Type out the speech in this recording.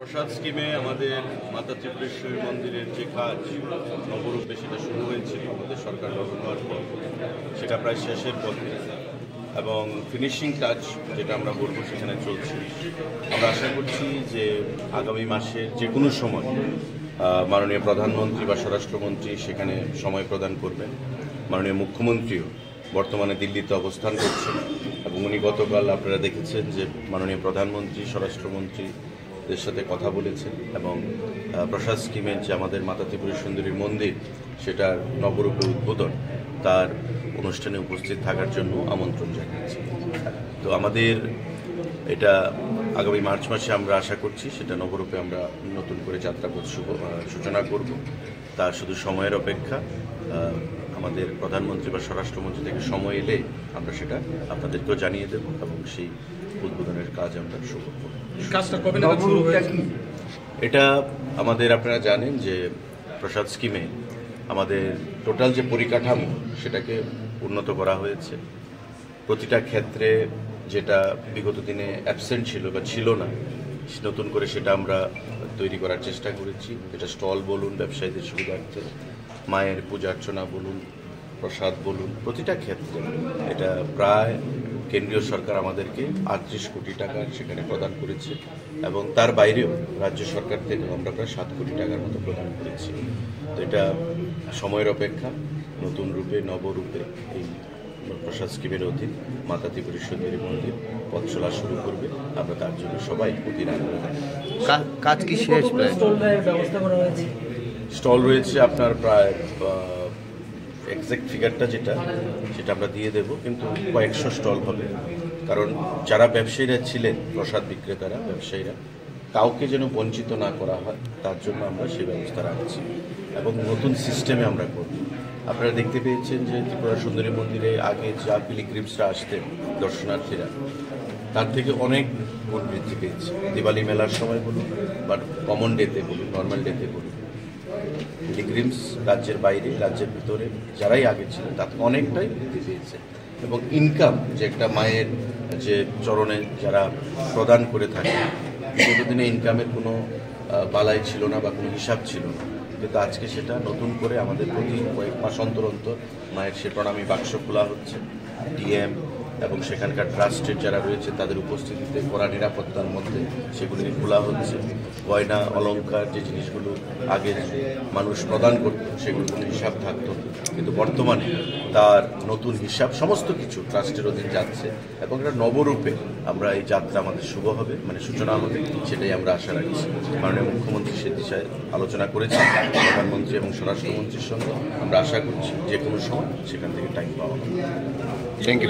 প্রসাদ স্কিমে আমাদের মাতা ত্রিপুরেশ্বরী মন্দিরের যে কাজ নবরূপে সেটা শুরু হয়েছিল আমাদের সরকার গঠন হওয়ার পর, সেটা প্রায় শেষের পথে এবং ফিনিশিং টাচ যেটা আমরা বলবো সেখানে চলছে। আমরা আশা করছি যে আগামী মাসের যে কোনো সময় মাননীয় প্রধানমন্ত্রী বা স্বরাষ্ট্রমন্ত্রী সেখানে সময় প্রদান করবেন। মাননীয় মুখ্যমন্ত্রীও বর্তমানে দিল্লিতে অবস্থান করছেন এবং উনি গতকাল আপনারা দেখেছেন যে মাননীয় প্রধানমন্ত্রী স্বরাষ্ট্রমন্ত্রী দের সাথে কথা বলেছেন এবং প্রসাদ স্কিমের যে আমাদের মাতা ত্রিপুরা সুন্দরী মন্দির সেটার নবরূপে উদ্বোধন তার অনুষ্ঠানে উপস্থিত থাকার জন্য আমন্ত্রণ জানিয়েছি। তো আমাদের এটা আগামী মার্চ মাসে আমরা আশা করছি সেটা নবরূপে আমরা নতুন করে যাত্রাপথ সূচনা করব। তার শুধু সময়ের অপেক্ষা, আমাদের প্রধানমন্ত্রী বা স্বরাষ্ট্রমন্ত্রী থেকে সময় এলে আমরা সেটা আপনাদেরকেও জানিয়ে দেব এবং সেই উদ্বোধনের কাজ আমরা শুরু করব। এটা আমাদের আপনারা জানেন যে প্রসাদ স্কিমে আমাদের টোটাল যে পরিকাঠামো সেটাকে উন্নত করা হয়েছে। প্রতিটা ক্ষেত্রে যেটা বিগত দিনে অ্যাবসেন্ট ছিল বা ছিল না, নতুন করে সেটা আমরা তৈরি করার চেষ্টা করেছি। এটা স্টল বলুন, ব্যবসায়ীদের সুবিধার্থে, মায়ের পূজা অর্চনা বলুন, প্রসাদ বলুন, প্রতিটা ক্ষেত্রে এটা প্রায় কেন্দ্রীয় সরকার আমাদেরকে 38 কোটি টাকা সেখানে প্রদান করেছে এবং তার বাইরেও রাজ্য সরকার থেকে আমরা প্রায় 7 কোটি টাকার মতো প্রদান করেছি। তো এটা সময়ের অপেক্ষা, নতুন রূপে নবরূপে এই প্রসাদ স্কিমের অধীন মাতা ত্রিপুরা সুন্দরী মন্দির পথ চলা শুরু করবে। আমরা তার জন্য সবাই অধীন আগ্রহ। কাজ কি শেষ? স্টল রয়েছে আপনার প্রায় এক্সাক্ট ফিগারটা সেটা আমরা দিয়ে দেব, কিন্তু কয়েকশো স্টল হবে। কারণ যারা ব্যবসায়ীরা ছিলেন, প্রসাদ বিক্রেতারা, ব্যবসায়ীরা, কাউকে যেন বঞ্চিত না করা হয় তার জন্য আমরা সেই ব্যবস্থা রাখছি এবং নতুন সিস্টেমে আমরা করব। আপনারা দেখতে পেয়েছেন যে ত্রিপুরা সুন্দরী মন্দিরে আগে যা পিলিগ্রিমসরা আসতেন দর্শনার্থীরা, তার থেকে অনেক গুণ বৃদ্ধি পেয়েছে। দিওয়ালি মেলার সময় বলুন বা কমন ডেতে বলুন, নর্মাল ডেতে বলুন, পিলিগ্রিমস রাজ্যের বাইরে রাজ্যের ভিতরে যারাই আগে ছিলেন তাতে অনেকটাই বৃদ্ধি পেয়েছে এবং ইনকাম যে একটা মায়ের যে চরণে যারা প্রদান করে থাকে, বিগতদিনে ইনকামের কোনো বালাই ছিল না বা কোনো হিসাব ছিল না, কিন্তু আজকে সেটা নতুন করে আমাদের প্রতি কয়েক মাস অন্তর অন্তর মায়ের সে প্রণামী বাক্স খোলা হচ্ছে। ডিএম এবং সেখানকার ট্রাস্টের যারা রয়েছে তাদের উপস্থিতিতে কড়া নিরাপত্তার মধ্যে সেগুলি খোলা হচ্ছে। গয়না অলংকার যে জিনিসগুলো আগে মানুষ প্রদান করত সেগুলো কোনো হিসাব থাকতো, কিন্তু বর্তমানে তার নতুন হিসাব সমস্ত কিছু ট্রাস্টের অধীন যাচ্ছে এবং এটা নবরূপে আমরা এই যাত্রা আমাদের শুভ হবে, মানে সূচনা হবে, সেটাই আমরা আশা রাখছি। মাননীয় মুখ্যমন্ত্রী সে দিশায় আলোচনা করেছেন প্রধানমন্ত্রী এবং স্বরাষ্ট্রমন্ত্রীর সঙ্গে। আমরা আশা করছি যে কোনো সময় সেখান থেকে টাইম পাওয়া হবে। Thank you.